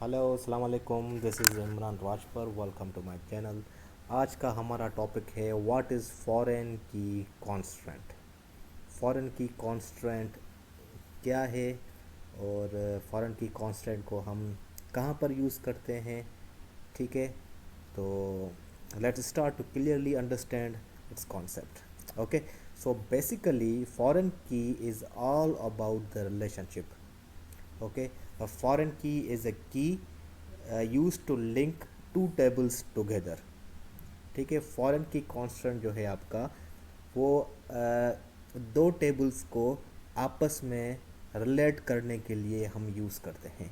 Hello अस्सलाम वालेकुम, this is Imran Rajpar. Welcome to my channel. आज का हमारा टॉपिक है what is foreign key constant. Foreign key constant क्या है और फॉरेन की कॉन्स्टेंट को हम कहाँ पर यूज़ करते हैं। ठीक है, तो let's start to clearly understand its concept. Okay, so basically foreign की is all about the relationship. Okay, a foreign key is a key used to link two tables together. ठीक है, फॉरेन की constant जो है आपका वो दो tables को आपस में रिलेट करने के लिए हम यूज़ करते हैं।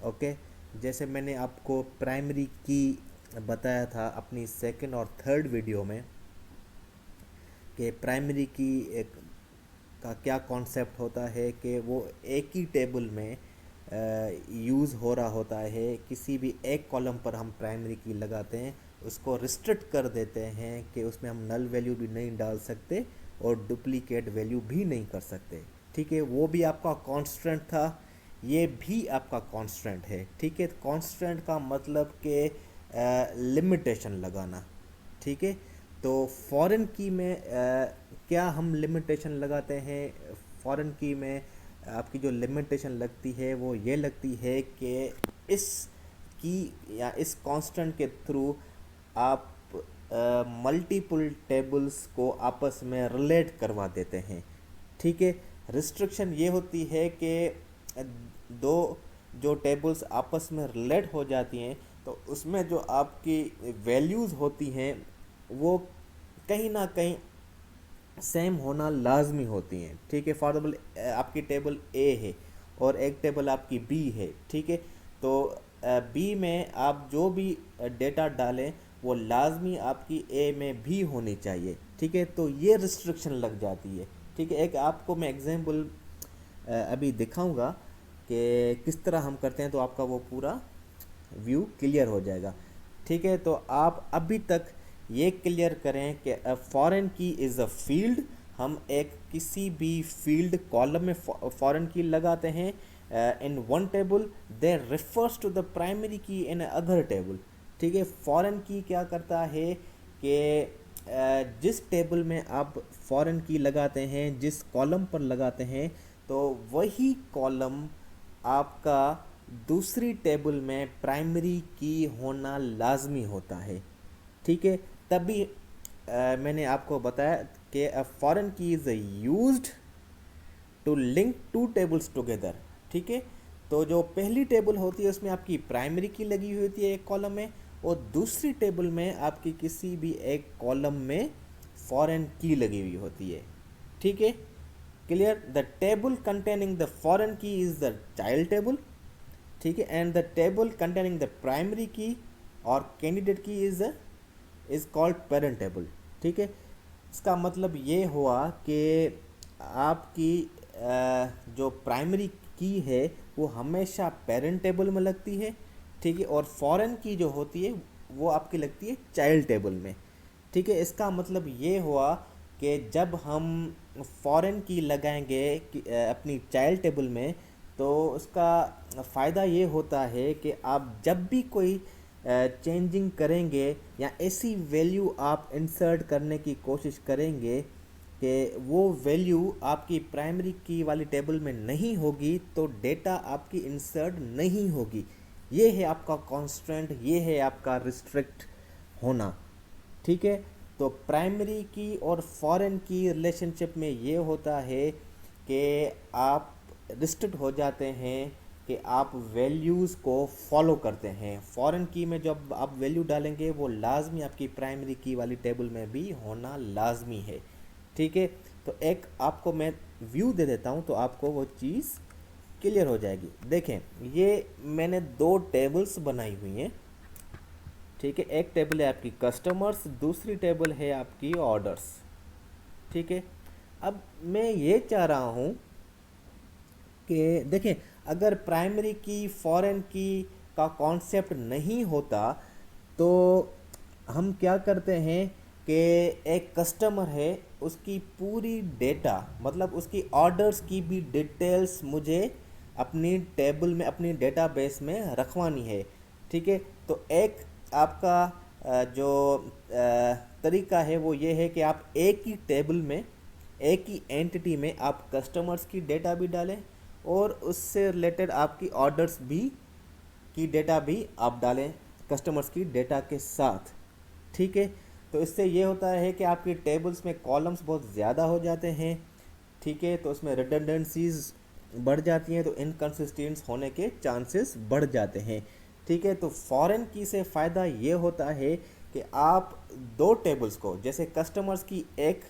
ओके, जैसे मैंने आपको प्राइमरी की बताया था अपनी सेकंड और थर्ड वीडियो में कि प्राइमरी की एक का क्या कॉन्सेप्ट होता है कि वो एक ही टेबल में यूज़ हो रहा होता है। किसी भी एक कॉलम पर हम प्राइमरी की लगाते हैं, उसको रिस्ट्रिक्ट कर देते हैं कि उसमें हम नल वैल्यू भी नहीं डाल सकते और डुप्लीकेट वैल्यू भी नहीं कर सकते। ठीक है, वो भी आपका कांस्टेंट था, ये भी आपका कांस्टेंट है। ठीक है, कांस्टेंट का मतलब कि लिमिटेशन लगाना। ठीक है, तो फॉरेन की में क्या हम लिमिटेशन लगाते हैं। फॉरेन की में आपकी जो लिमिटेशन लगती है वो ये लगती है कि इस की या इस कांस्टेंट के थ्रू आप मल्टीपल टेबल्स को आपस में रिलेट करवा देते हैं। ठीक है, रिस्ट्रिक्शन ये होती है कि दो जो टेबल्स आपस में रिलेट हो जाती हैं तो उसमें जो आपकी वैल्यूज़ होती हैं वो कहीं ना कहीं सेम होना लाजमी होती हैं। ठीक है, फॉर एग्जाम्पल आपकी टेबल ए है और एक टेबल आपकी बी है। ठीक है, तो बी में आप जो भी डेटा डालें वो लाजमी आपकी ए में भी होनी चाहिए। ठीक है, तो ये रिस्ट्रिक्शन लग जाती है। ठीक है, एक आपको मैं एग्जांपल अभी दिखाऊंगा कि किस तरह हम करते हैं तो आपका वो पूरा व्यू क्लियर हो जाएगा। ठीक है, तो आप अभी तक ये क्लियर करें कि फॉरेन की इज़ अ फील्ड। हम एक किसी भी फील्ड कॉलम में फॉरेन की लगाते हैं in one table, they refers to the primary key in other table. ठीक है, फॉरेन की क्या करता है कि जिस टेबल में आप फॉरेन की लगाते हैं, जिस कॉलम पर लगाते हैं, तो वही कॉलम आपका दूसरी टेबल में प्राइमरी की होना लाजमी होता है। ठीक है, तभी मैंने आपको बताया कि अ फॉरेन की is used to link two tables together. ठीक है, तो जो पहली टेबल होती है उसमें आपकी प्राइमरी की लगी हुई होती है एक कॉलम में, और दूसरी टेबल में आपकी किसी भी एक कॉलम में फॉरेन की लगी हुई होती है। ठीक है, clear. The table containing the foreign की इज द चाइल्ड टेबल। ठीक है, and the table containing the primary की और कैंडिडेट की इज कॉल्ड पेरेंट टेबल। ठीक है, इसका मतलब ये हुआ कि आपकी जो प्राइमरी की है वो हमेशा पेरेंट टेबल में लगती है। ठीक है, और फॉरेन की जो होती है वो आपकी लगती है चाइल्ड टेबल में। ठीक है, इसका मतलब ये हुआ कि जब हम फॉरेन की लगाएंगे अपनी चाइल्ड टेबल में, तो उसका फ़ायदा ये होता है कि आप जब भी कोई चेंजिंग करेंगे या ऐसी वैल्यू आप इंसर्ट करने की कोशिश करेंगे कि वो वैल्यू आपकी प्राइमरी की वाली टेबल में नहीं होगी, तो डेटा आपकी इंसर्ट नहीं होगी। ये है आपका कांस्टेंट, ये है आपका रिस्ट्रिक्ट होना। ठीक है, तो प्राइमरी की और फॉरेन की रिलेशनशिप में ये होता है कि आप रिस्ट्रिक्ट हो जाते हैं कि आप वैल्यूज़ को फॉलो करते हैं। फॉरेन की में जब आप वैल्यू डालेंगे वो लाजमी आपकी प्राइमरी की वाली टेबल में भी होना लाजमी है। ठीक है, तो एक आपको मैं व्यू दे देता हूँ तो आपको वो चीज़ क्लियर हो जाएगी। देखें, ये मैंने दो टेबल्स बनाई हुई हैं। ठीक है, एक टेबल है आपकी कस्टमर्स, दूसरी टेबल है आपकी ऑर्डर्स। ठीक है, अब मैं ये चाह रहा हूँ कि देखें, अगर प्राइमरी की फॉरेन की का कॉन्सेप्ट नहीं होता तो हम क्या करते हैं कि एक कस्टमर है, उसकी पूरी डेटा मतलब उसकी ऑर्डर्स की भी डिटेल्स मुझे अपनी टेबल में, अपनी डेटाबेस में रखवानी है। ठीक है, तो एक आपका जो तरीका है वो ये है कि आप एक ही टेबल में, एक ही एंटिटी में आप कस्टमर्स की डेटा भी डालें और उससे रिलेटेड आपकी ऑर्डर्स भी की डेटा भी आप डालें कस्टमर्स की डेटा के साथ। ठीक है, तो इससे ये होता है कि आपकी टेबल्स में कॉलम्स बहुत ज़्यादा हो जाते हैं। ठीक है, तो उसमें रिडंडेंसीज बढ़ जाती हैं, तो इनकन्सिस्टेंस होने के चांसेस बढ़ जाते हैं। ठीक है, तो फॉरेन की से फ़ायदा ये होता है कि आप दो टेबल्स को, जैसे कस्टमर्स की एक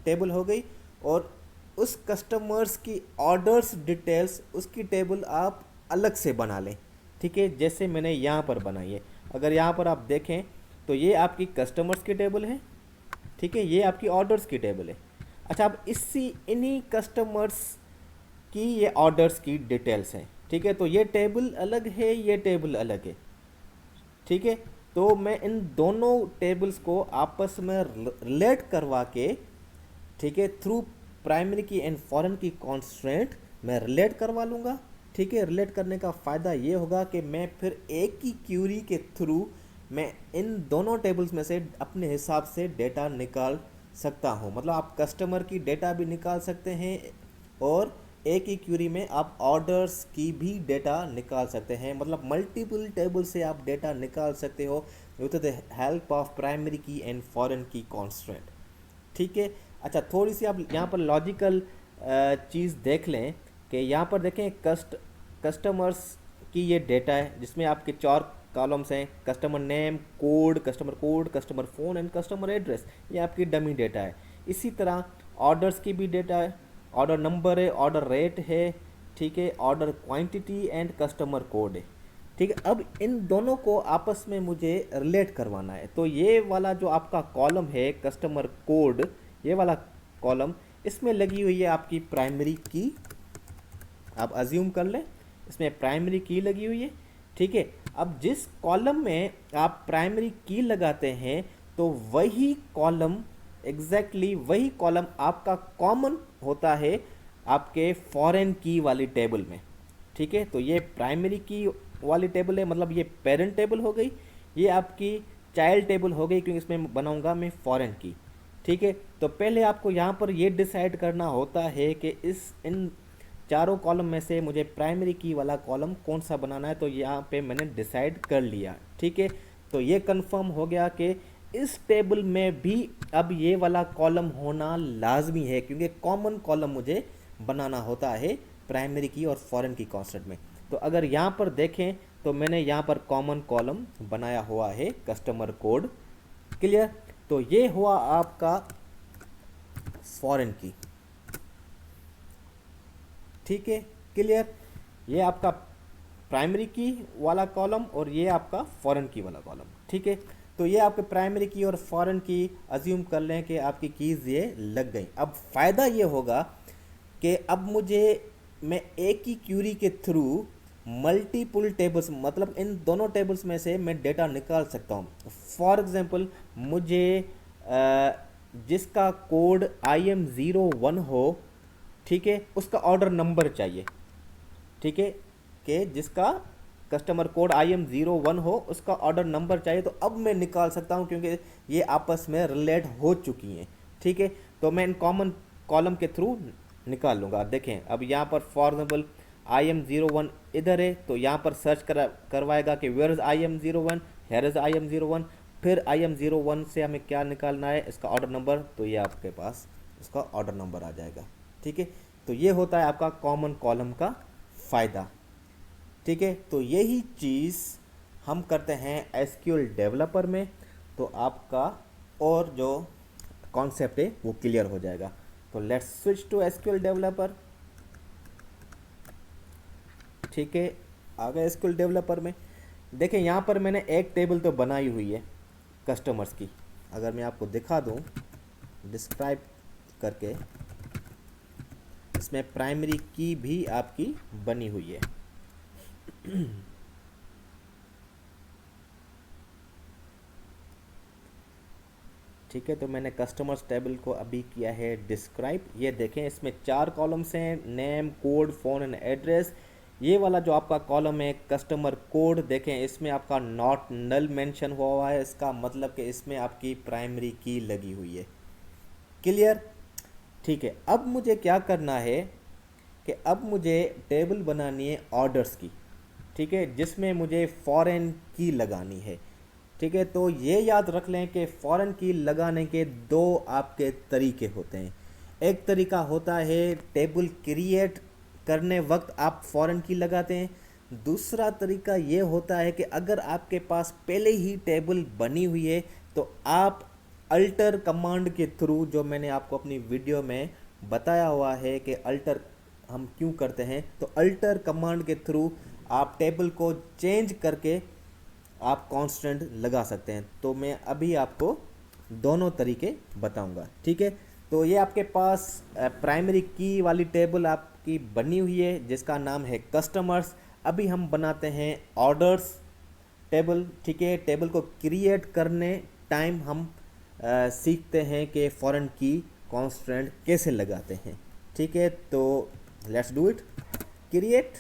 टेबल हो गई और उस कस्टमर्स की ऑर्डर्स डिटेल्स, उसकी टेबल आप अलग से बना लें। ठीक है, जैसे मैंने यहाँ पर बनाई है, अगर यहाँ पर आप देखें तो ये आपकी कस्टमर्स की टेबल है। ठीक है, ये आपकी ऑर्डर्स की टेबल है। अच्छा, अब इन्हीं कस्टमर्स की ये ऑर्डर्स की डिटेल्स हैं। ठीक है, तो ये टेबल अलग है, ये टेबल अलग है। ठीक है, तो मैं इन दोनों टेबल्स को आपस में रिलेट करवा के, ठीक है, थ्रू प्राइमरी की एंड फॉरेन की कॉन्स्ट्रेंट मैं रिलेट करवा लूँगा। ठीक है, रिलेट करने का फ़ायदा ये होगा कि मैं फिर एक ही क्यूरी के थ्रू मैं इन दोनों टेबल्स में से अपने हिसाब से डेटा निकाल सकता हूँ। मतलब आप कस्टमर की डेटा भी निकाल सकते हैं और एक ही क्यूरी में आप ऑर्डर्स की भी डेटा निकाल सकते हैं। मतलब मल्टीपल टेबल से आप डेटा निकाल सकते हो with the help of primary की एंड फॉरेन की कॉन्स्ट्रेंट। ठीक है, अच्छा, थोड़ी सी आप यहाँ पर लॉजिकल चीज़ देख लें कि यहाँ पर देखें कस्टमर्स की ये डेटा है जिसमें आपके 4 कॉलम्स हैं, customer name, code, customer phone and customer address. ये आपकी डमी डेटा है। इसी तरह ऑर्डर्स की भी डेटा है, ऑर्डर नंबर है, ऑर्डर रेट है। ठीक है, order quantity and customer code है। ठीक है, अब इन दोनों को आपस में मुझे रिलेट करवाना है। तो ये वाला जो आपका कॉलम है कस्टमर कोड, ये वाला कॉलम, इसमें लगी हुई है आपकी प्राइमरी की। आप अज्यूम कर लें इसमें प्राइमरी की लगी हुई है। ठीक है, अब जिस कॉलम में आप प्राइमरी की लगाते हैं तो वही कॉलम, एग्जैक्टली वही कॉलम आपका कॉमन होता है आपके फॉरेन की वाली टेबल में। ठीक है, तो ये प्राइमरी की वाली टेबल है, मतलब ये पेरेंट टेबल हो गई, ये आपकी चाइल्ड टेबल हो गई क्योंकि इसमें बनाऊंगा मैं फॉरेन की। ठीक है, तो पहले आपको यहाँ पर ये डिसाइड करना होता है कि इन चारों कॉलम में से मुझे प्राइमरी की वाला कॉलम कौन सा बनाना है। तो यहाँ पे मैंने डिसाइड कर लिया। ठीक है, तो ये कंफर्म हो गया कि इस टेबल में भी अब ये वाला कॉलम होना लाजमी है क्योंकि कॉमन कॉलम मुझे बनाना होता है प्राइमरी की और फॉरेन की कॉन्स्टेंट में। तो अगर यहाँ पर देखें तो मैंने यहाँ पर कॉमन कॉलम बनाया हुआ है कस्टमर कोड। क्लियर, तो ये हुआ आपका फॉरेन की। ठीक है, क्लियर, ये आपका प्राइमरी की वाला कॉलम और ये आपका फॉरेन की वाला कॉलम। ठीक है, तो ये आपके प्राइमरी की और फॉरेन की अज्यूम कर लें कि आपकी कीज़ ये लग गई। अब फ़ायदा ये होगा कि अब मैं एक ही क्यूरी के थ्रू मल्टीपल टेबल्स, मतलब इन दोनों टेबल्स में से मैं डेटा निकाल सकता हूँ। फॉर एग्जांपल मुझे जिसका कोड IM01 हो, ठीक है, उसका ऑर्डर नंबर चाहिए। ठीक है, कि जिसका कस्टमर कोड IM01 हो उसका ऑर्डर नंबर चाहिए, तो अब मैं निकाल सकता हूं क्योंकि ये आपस में रिलेट हो चुकी हैं। ठीक है, तो मैं इन कॉमन कॉलम के थ्रू निकाल लूँगा। देखें, अब यहाँ पर फॉर एग्जाम्पल IM01 इधर है तो यहाँ पर सर्च करवाएगा कि where is IM01, here is IM01। फिर IM01 से हमें क्या निकालना है, इसका ऑर्डर नंबर, तो ये आपके पास उसका ऑर्डर नंबर आ जाएगा। ठीक है, तो ये होता है आपका कॉमन कॉलम का फ़ायदा। ठीक है, तो यही चीज़ हम करते हैं SQL डेवलपर में, तो आपका और जो कॉन्सेप्ट है वो क्लियर हो जाएगा। तो let's switch to SQL developer. ठीक है, आ गए SQL डेवलपर में। देखें, यहाँ पर मैंने एक टेबल तो बनाई हुई है कस्टमर्स की। अगर मैं आपको दिखा दूँ डिस्क्राइब करके, इसमें प्राइमरी की भी आपकी बनी हुई है। ठीक है, तो मैंने कस्टमर्स टेबल को अभी किया है डिस्क्राइब। ये देखें, इसमें 4 कॉलम्स हैं, name, code, phone and address. ये वाला जो आपका कॉलम है कस्टमर कोड, देखें इसमें आपका नॉट नल मेंशन हुआ है, इसका मतलब कि इसमें आपकी प्राइमरी की लगी हुई है। क्लियर? ठीक है, अब मुझे क्या करना है कि अब मुझे टेबल बनानी है ऑर्डर्स की, ठीक है, जिसमें मुझे फॉरेन की लगानी है। ठीक है, तो ये याद रख लें कि फॉरेन की लगाने के दो आपके तरीके होते हैं। एक तरीका होता है टेबल क्रिएट करने वक्त आप फॉरेन की लगाते हैं। दूसरा तरीका ये होता है कि अगर आपके पास पहले ही टेबल बनी हुई है तो आप अल्टर कमांड के थ्रू, जो मैंने आपको अपनी वीडियो में बताया हुआ है कि अल्टर हम क्यों करते हैं, तो अल्टर कमांड के थ्रू आप टेबल को चेंज करके आप कांस्टेंट लगा सकते हैं। तो मैं अभी आपको दोनों तरीके बताऊंगा। ठीक है, तो ये आपके पास प्राइमरी की वाली टेबल आपकी बनी हुई है जिसका नाम है कस्टमर्स। अभी हम बनाते हैं ऑर्डर्स टेबल। ठीक है, टेबल को क्रिएट करने टाइम हम सीखते हैं कि फॉरेन की कांस्टेंट कैसे लगाते हैं। ठीक है, तो let's do it. Create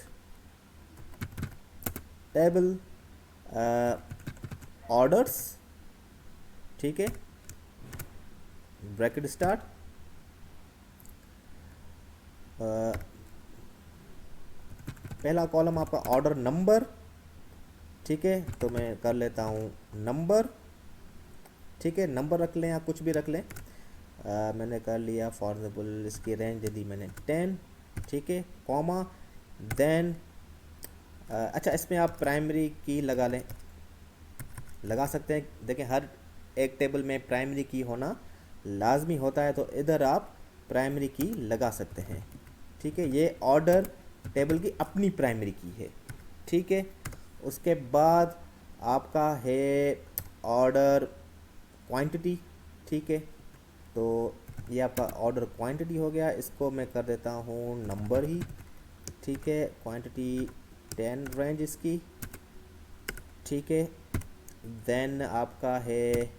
table orders, ठीक है, ब्रैकेट स्टार्ट, पहला कॉलम आपका ऑर्डर नंबर। ठीक है, तो मैं कर लेता हूँ नंबर। ठीक है, नंबर रख लें या कुछ भी रख लें। मैंने कर लिया फॉर एग्जाम्पल, इसकी रेंज दे दी मैंने 10। ठीक है, कॉमा, देन अच्छा इसमें आप प्राइमरी की लगा लें, लगा सकते हैं। देखें हर एक टेबल में प्राइमरी की होना लाजमी होता है, तो इधर आप प्राइमरी की लगा सकते हैं। ठीक है, ये ऑर्डर टेबल की अपनी प्राइमरी की है। ठीक है, उसके बाद आपका है ऑर्डर क्वांटिटी। ठीक है, तो ये आपका ऑर्डर क्वांटिटी हो गया, इसको मैं कर देता हूँ नंबर ही। ठीक है, क्वांटिटी 10 रेंज इसकी। ठीक है, देन आपका है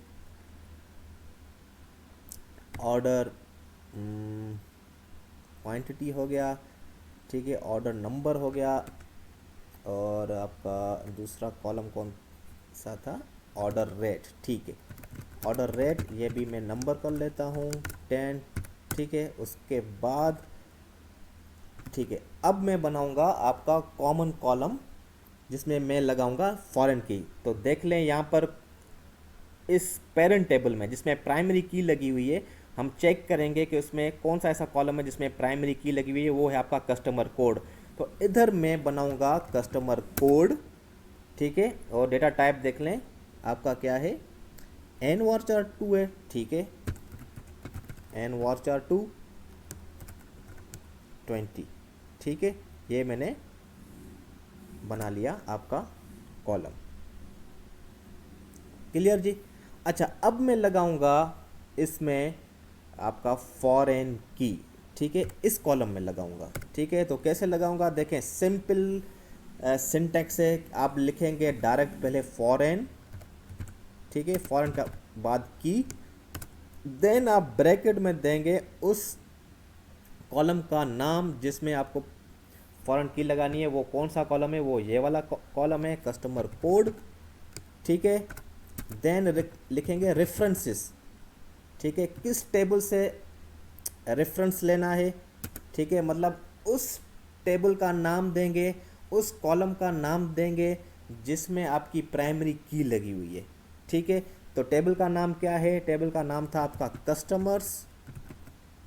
ऑर्डर क्वांटिटी हो गया। ठीक है, ऑर्डर नंबर हो गया, और आपका दूसरा कॉलम कौन सा था, ऑर्डर रेट। ठीक है, ऑर्डर रेट ये भी मैं नंबर कर लेता हूँ 10। ठीक है, उसके बाद ठीक है, अब मैं बनाऊंगा आपका कॉमन कॉलम जिसमें मैं लगाऊंगा फॉरेन की। तो देख लें यहाँ पर इस पेरेंट टेबल में जिसमें प्राइमरी की लगी हुई है, हम चेक करेंगे कि उसमें कौन सा ऐसा कॉलम है जिसमें प्राइमरी की लगी हुई है, वो है आपका कस्टमर कोड। तो इधर मैं बनाऊंगा कस्टमर कोड। ठीक है, और डेटा टाइप देख लें आपका क्या है, एन वार्चर 2 है। ठीक है, एन वार्चर 2 20। ठीक है, ये मैंने बना लिया आपका कॉलम। क्लियर जी? अच्छा, अब मैं लगाऊंगा इसमें आपका फॉरेन की। ठीक है, इस कॉलम में लगाऊंगा। ठीक है, तो कैसे लगाऊंगा, देखें सिंपल सिंटैक्स है। आप लिखेंगे डायरेक्ट पहले फॉरेन, ठीक है, फॉरेन का बाद की, देन आप ब्रैकेट में देंगे उस कॉलम का नाम जिसमें आपको फॉरेन की लगानी है। वो कौन सा कॉलम है, वो ये वाला कॉलम है, कस्टमर कोड। ठीक है, देन लिखेंगे रेफरेंसेस। ठीक है, किस टेबल से रेफरेंस लेना है। ठीक है, मतलब उस टेबल का नाम देंगे, उस कॉलम का नाम देंगे जिसमें आपकी प्राइमरी की लगी हुई है। ठीक है, तो टेबल का नाम क्या है, टेबल का नाम था आपका कस्टमर्स।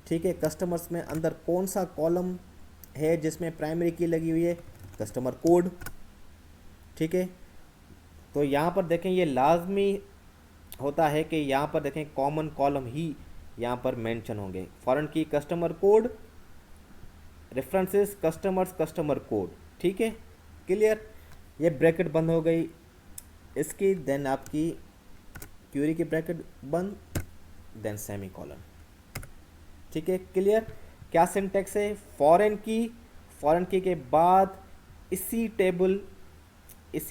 ठीक है, कस्टमर्स में अंदर कौन सा कॉलम है जिसमें प्राइमरी की लगी हुई है, कस्टमर कोड। ठीक है, तो यहाँ पर देखें ये लाजमी होता है कि यहाँ पर देखें कॉमन कॉलम ही यहाँ पर मेंशन होंगे, फॉरेन की, customer code, references, customers, customer code. ठीक है, क्लियर? ये ब्रैकेट बंद हो गई इसकी, देन आपकी क्यूरी की ब्रैकेट बंद, देन सेमी कॉलन। ठीक है, क्लियर? क्या सिंटेक्स है, फॉरेन की, फॉरेन की के बाद इसी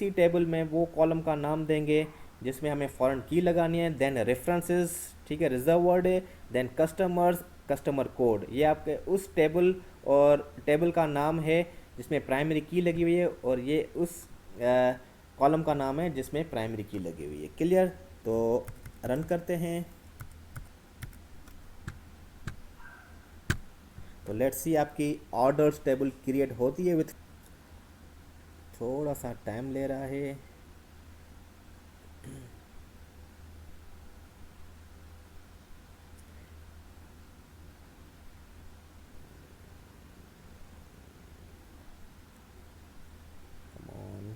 टेबल में वो कॉलम का नाम देंगे जिसमें हमें फॉरेन की लगानी है, देन रेफरेंसेस, ठीक है, रिजर्व वर्ड है, देन कस्टमर्स, कस्टमर कोड। ये आपके उस टेबल और टेबल का नाम है जिसमें प्राइमरी की लगी हुई है, और ये उस कॉलम का नाम है जिसमें प्राइमरी की लगी हुई है। क्लियर? तो रन करते हैं। तो लेट्स सी आपकी ऑर्डर्स टेबल क्रिएट होती है विथ, थोड़ा सा टाइम ले रहा है। Come on.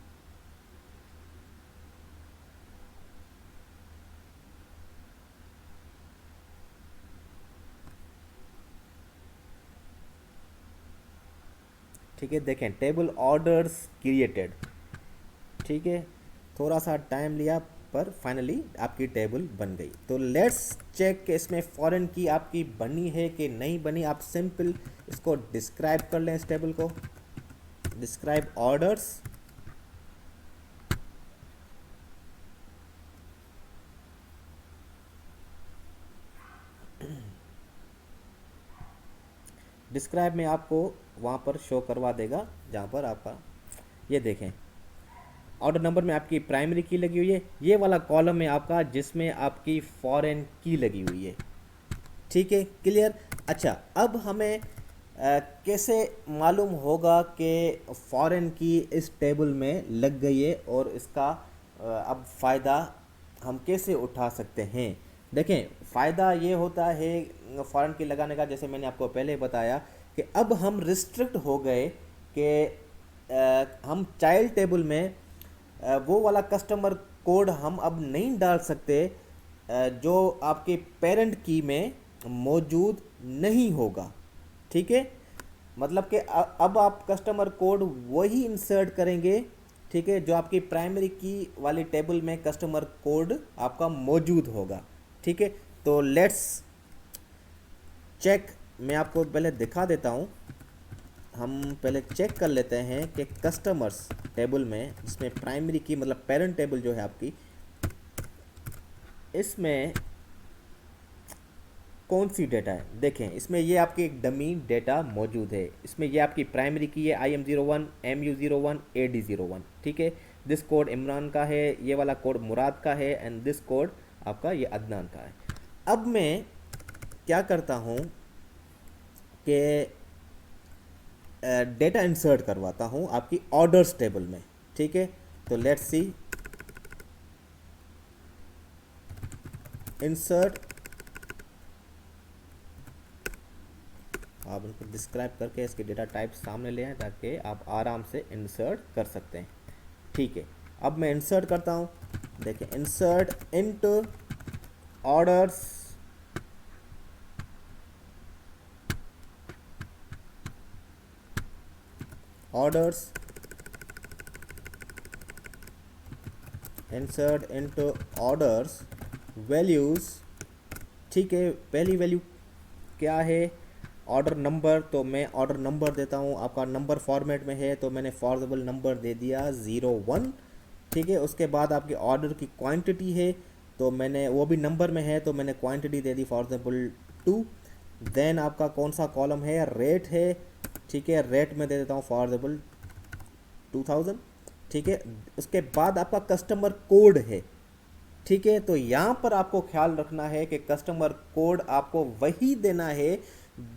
ठीक है, देखें टेबल ऑर्डर्स क्रिएटेड। ठीक है, थोड़ा सा टाइम लिया पर फाइनली आपकी टेबल बन गई। तो लेट्स चेक कि इसमें फॉरेन की आपकी बनी है कि नहीं बनी। आप सिंपल इसको डिस्क्राइब कर लें, इस टेबल को डिस्क्राइब ऑर्डर्स। डिस्क्राइब में आपको वहाँ पर शो करवा देगा जहाँ पर आपका, ये देखें ऑर्डर नंबर में आपकी प्राइमरी की लगी हुई है, ये वाला कॉलम है आपका जिसमें आपकी फॉरेन की लगी हुई है। ठीक है, क्लियर? अच्छा, अब हमें कैसे मालूम होगा कि फॉरेन की इस टेबल में लग गई है, और इसका अब फ़ायदा हम कैसे उठा सकते हैं? देखें, फ़ायदा ये होता है फॉरेन की लगाने का, जैसे मैंने आपको पहले बताया कि अब हम रिस्ट्रिक्ट हो गए कि हम चाइल्ड टेबल में वो वाला कस्टमर कोड हम अब नहीं डाल सकते जो आपके पेरेंट की में मौजूद नहीं होगा। ठीक है, मतलब कि अब आप कस्टमर कोड वही इंसर्ट करेंगे, ठीक है, जो आपकी प्राइमरी की वाली टेबल में कस्टमर कोड आपका मौजूद होगा। ठीक है, तो लेट्स चेक, मैं आपको पहले दिखा देता हूँ। हम पहले चेक कर लेते हैं कि कस्टमर्स टेबल में, जिसमें प्राइमरी की मतलब पेरेंट टेबल जो है आपकी, इसमें कौन सी डेटा है। देखें, इसमें ये आपकी एक डमी डेटा मौजूद है। इसमें ये आपकी प्राइमरी की है IM01 MU01 AD01। ठीक है, दिस कोड इमरान का है, ये वाला कोड मुराद का है, एंड दिस कोड आपका ये अदनान का है। अब मैं क्या करता हूँ कि डेटा इंसर्ट करवाता हूँ आपकी ऑर्डर्स टेबल में। ठीक है, तो लेट्स सी इंसर्ट। आप इनको डिस्क्राइब करके इसके डेटा टाइप सामने ले आएँ ताकि आप आराम से इंसर्ट कर सकते हैं। ठीक है, अब मैं इंसर्ट करता हूँ। देखिए, insert into orders, orders insert into orders values. ठीक है, पहली वैल्यू क्या है? Order number. तो मैं ऑर्डर नंबर देता हूँ, आपका नंबर फॉर्मेट में है तो मैंने फॉर्जेबल नंबर दे दिया 01। ठीक है, उसके बाद आपके ऑर्डर की क्वांटिटी है तो मैंने वो भी नंबर में है तो मैंने क्वांटिटी दे दी फॉर्जेबल 2। देन आपका कौन सा कॉलम है? रेट है। ठीक है, रेट में दे देता हूँ फॉर्जेबल 2000। ठीक है, उसके बाद आपका कस्टमर कोड है। ठीक है, तो यहाँ पर आपको ख्याल रखना है कि कस्टमर कोड आपको वही देना है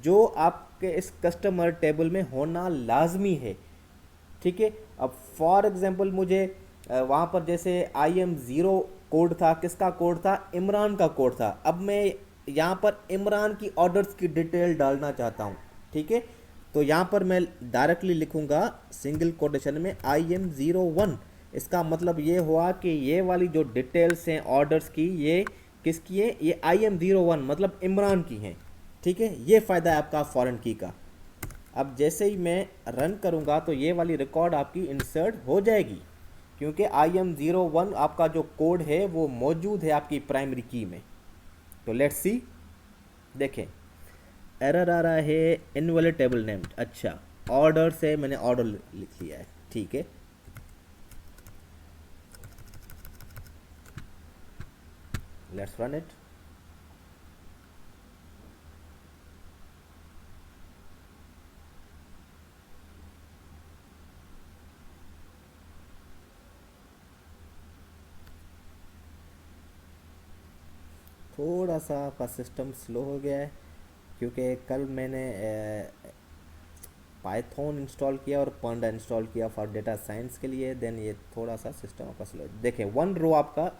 जो आपके इस कस्टमर टेबल में होना लाजमी है। ठीक है, अब फॉर एग्जांपल मुझे वहाँ पर जैसे IM0 कोड था, किसका कोड था? इमरान का कोड था। अब मैं यहाँ पर इमरान की ऑर्डर्स की डिटेल डालना चाहता हूँ। ठीक है, तो यहाँ पर मैं डायरेक्टली लिखूँगा सिंगल कोटेशन में IM01। इसका मतलब ये हुआ कि ये वाली जो डिटेल्स हैं ऑर्डर्स की, ये किसकी है? ये IM01 मतलब इमरान की हैं। ठीक है, ये फ़ायदा है आपका फॉरेन की का। अब जैसे ही मैं रन करूँगा तो ये वाली रिकॉर्ड आपकी इंसर्ट हो जाएगी, क्योंकि IM01 आपका जो कोड है वो मौजूद है आपकी प्राइमरी की में। तो लेट्स सी, देखें एरर आ रहा है इनवैलिड टेबल नेम। अच्छा, ऑर्डर से मैंने ऑर्डर लिख लिया है। ठीक है, लेट्स रन इट। थोड़ा सा आपका सिस्टम स्लो हो गया है, क्योंकि कल मैंने पाइथन इंस्टॉल किया और पांडा इंस्टॉल किया फॉर डेटा साइंस के लिए। देन ये थोड़ा सा सिस्टम आपका स्लो, देखिए 1 रो आपका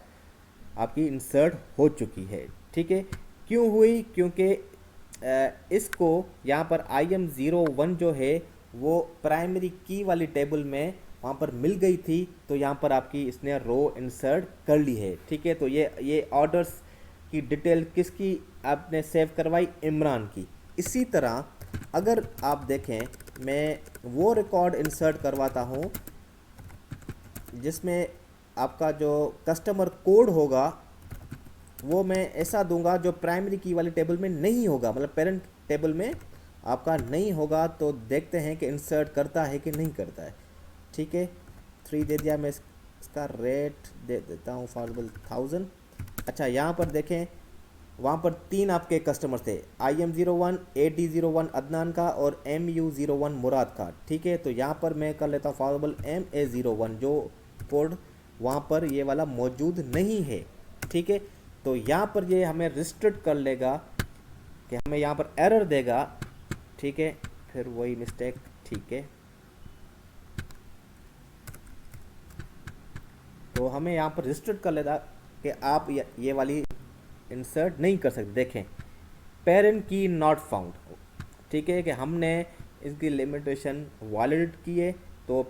आपकी इंसर्ट हो चुकी है। ठीक है, क्यों हुई? क्योंकि इसको यहाँ पर IM01 जो है वो प्राइमरी की वाली टेबल में वहाँ पर मिल गई थी, तो यहाँ पर आपकी इसने रो इंसर्ट कर ली है। ठीक है, तो ये ऑर्डर्स की डिटेल किसकी आपने सेव करवाई? इमरान की। इसी तरह अगर आप देखें, मैं वो रिकॉर्ड इंसर्ट करवाता हूँ जिसमें आपका जो कस्टमर कोड होगा वो मैं ऐसा दूंगा जो प्राइमरी की वाली टेबल में नहीं होगा, मतलब पेरेंट टेबल में आपका नहीं होगा। तो देखते हैं कि इंसर्ट करता है कि नहीं करता है। ठीक है, 3 दे दिया, मैं इसका रेट दे देता हूँ फॉरबल 1000। अच्छा, यहाँ पर देखें, वहाँ पर 3 आपके कस्टमर थे, IM01, AD01 अदनान का और MU01 मुराद का। ठीक है, तो यहाँ पर मैं कर लेता हूँ फॉरबल MA01, जो कोड वहाँ पर ये वाला मौजूद नहीं है। ठीक है, तो यहाँ पर ये हमें रिस्ट्रिक्ट कर लेगा कि हमें यहाँ पर एरर देगा। ठीक है, फिर वही मिस्टेक। ठीक है, तो हमें यहाँ पर रिस्ट्रिक्ट कर लेगा कि आप ये वाली इंसर्ट नहीं कर सकते। देखें, पेरेंट की नॉट फाउंड। ठीक है, कि हमने इसकी लिमिटेशन वॉलिड की है तो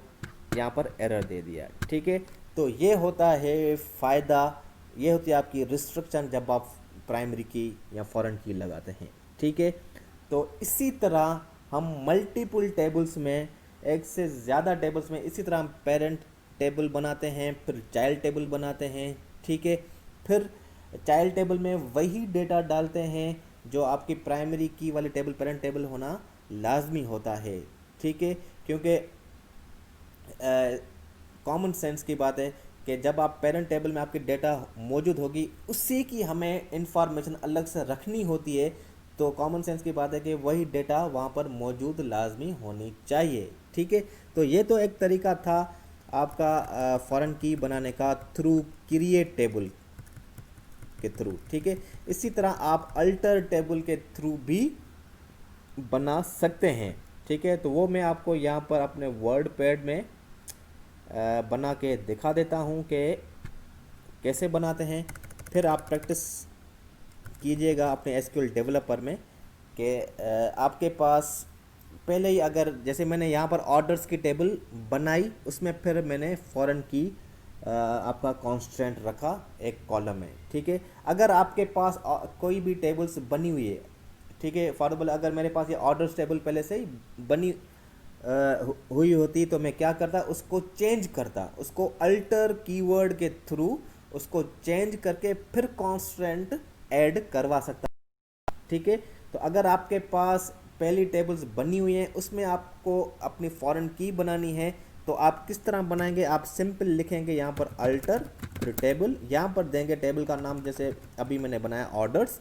यहाँ पर एरर दे दिया। ठीक है, तो ये होता है फ़ायदा, ये होती है आपकी रिस्ट्रिक्शन जब आप प्राइमरी की या फॉरेन की लगाते हैं। ठीक है, तो इसी तरह हम मल्टीपल टेबल्स में, एक से ज़्यादा टेबल्स में इसी तरह हम पेरेंट टेबल बनाते हैं, फिर चाइल्ड टेबल बनाते हैं। ठीक है, फिर चाइल्ड टेबल में वही डेटा डालते हैं जो आपकी प्राइमरी की वाली टेबल पेरेंट टेबल होना लाजमी होता है। ठीक है, क्योंकि कॉमन सेंस की बात है कि जब आप पेरेंट टेबल में आपकी डेटा मौजूद होगी, उसी की हमें इंफॉर्मेशन अलग से रखनी होती है। तो कॉमन सेंस की बात है कि वही डेटा वहाँ पर मौजूद लाजमी होनी चाहिए। ठीक है, तो ये तो एक तरीका था आपका फॉरेन की बनाने का थ्रू क्रिएट टेबल के थ्रू। ठीक है, इसी तरह आप अल्टर टेबल के थ्रू भी बना सकते हैं। ठीक है, तो वो मैं आपको यहाँ पर अपने वर्ड पैड में बना के दिखा देता हूँ कि कैसे बनाते हैं। फिर आप प्रैक्टिस कीजिएगा अपने SQL डेवलपर में कि आपके पास पहले ही, अगर जैसे मैंने यहाँ पर ऑर्डर्स की टेबल बनाई, उसमें फिर मैंने फॉरेन की आपका कॉन्स्टेंट रखा एक कॉलम में। ठीक है, अगर आपके पास कोई भी टेबल्स बनी हुई है, ठीक है, फॉर एग्जाम्पल अगर मेरे पास ये ऑर्डर्स टेबल पहले से ही बनी हुई होती तो मैं क्या करता, उसको चेंज करता, उसको अल्टर कीवर्ड के थ्रू उसको चेंज करके फिर कॉन्स्टेंट ऐड करवा सकता। ठीक है, तो अगर आपके पास पहली टेबल्स बनी हुई हैं, उसमें आपको अपनी फॉरेन की बनानी है, तो आप किस तरह बनाएंगे? आप सिंपल लिखेंगे यहाँ पर अल्टर, फिर टेबल, यहाँ पर देंगे टेबल का नाम, जैसे अभी मैंने बनाया ऑर्डर्स।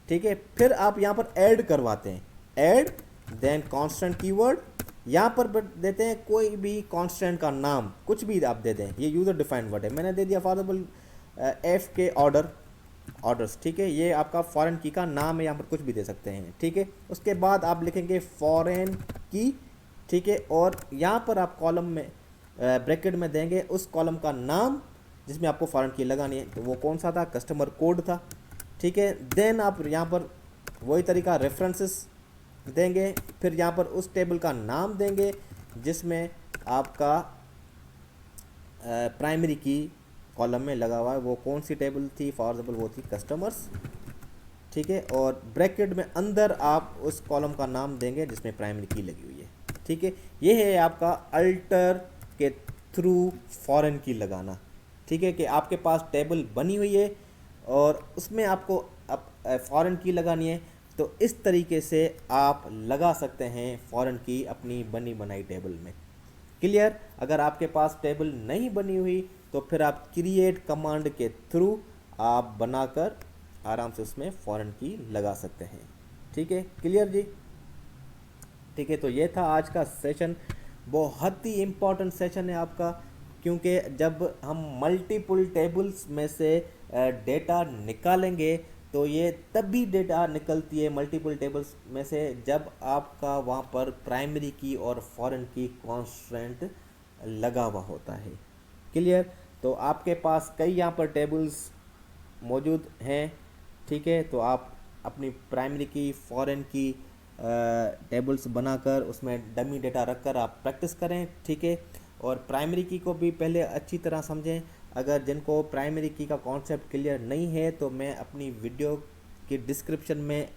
ठीक है, फिर आप यहाँ पर ऐड करवाते हैं, ऐड, देन कांस्टेंट कीवर्ड, यहाँ पर देते हैं कोई भी कांस्टेंट का नाम, कुछ भी आप दे दें, ये यूज़र डिफाइंड वर्ड है। मैंने दे दिया फॉर एग्जाम्पल एफ के ऑर्डर्स। ठीक है, ये आपका फॉरेन की का नाम है, यहाँ पर कुछ भी दे सकते हैं। ठीक है, उसके बाद आप लिखेंगे फॉरेन की। ठीक है, और यहाँ पर आप कॉलम में ब्रैकेट में देंगे उस कॉलम का नाम जिसमें आपको फॉरेन की लगानी है, तो वो कौन सा था? कस्टमर कोड था। ठीक है, देन आप यहाँ पर वही तरीका रेफरेंसेस देंगे, फिर यहाँ पर उस टेबल का नाम देंगे जिसमें आपका प्राइमरी की कॉलम में लगा हुआ है, वो कौन सी टेबल थी? फॉर एग्जाम्पल वो थी कस्टमर्स। ठीक है, और ब्रैकेट में अंदर आप उस कॉलम का नाम देंगे जिसमें प्राइमरी की लगी हुई है। ठीक है, ये है आपका अल्टर के थ्रू फॉरेन की लगाना। ठीक है, कि आपके पास टेबल बनी हुई है और उसमें आपको फॉरेन की लगानी है, तो इस तरीके से आप लगा सकते हैं फॉरेन की अपनी बनी बनाई टेबल में। क्लियर? अगर आपके पास टेबल नहीं बनी हुई तो फिर आप क्रिएट कमांड के थ्रू आप बनाकर आराम से उसमें फॉरेन की लगा सकते हैं। ठीक है, क्लियर जी? ठीक है, तो ये था आज का सेशन, बहुत ही इम्पोर्टेंट सेशन है आपका, क्योंकि जब हम मल्टीपल टेबल्स में से डेटा निकालेंगे तो ये तब भी डेटा निकलती है मल्टीपल टेबल्स में से जब आपका वहाँ पर प्राइमरी की और फॉरेन की कॉन्स्टेंट लगा हुआ होता है। क्लियर? तो आपके पास कई यहाँ पर टेबल्स मौजूद हैं, ठीक है। तो आप अपनी प्राइमरी की फॉरेन की टेबल्स बनाकर उसमें डमी डेटा रखकर आप प्रैक्टिस करें, ठीक है। और प्राइमरी की को भी पहले अच्छी तरह समझें। अगर जिनको प्राइमरी की का कॉन्सेप्ट क्लियर नहीं है तो मैं अपनी वीडियो के डिस्क्रिप्शन में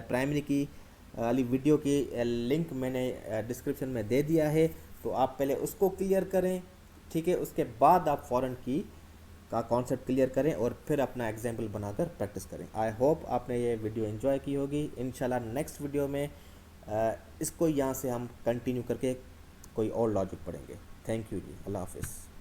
प्राइमरी की वाली वीडियो की लिंक मैंने डिस्क्रिप्शन में दे दिया है, तो आप पहले उसको क्लियर करें, ठीक है। उसके बाद आप फॉरेन की का कॉन्सेप्ट क्लियर करें और फिर अपना एग्जाम्पल बनाकर प्रैक्टिस करें। आई होप आपने ये वीडियो एंजॉय की होगी। इंशाल्लाह नेक्स्ट वीडियो में इसको यहाँ से हम कंटिन्यू करके कोई और लॉजिक पढ़ेंगे। थैंक यू जी, अल्लाह हाफिज़।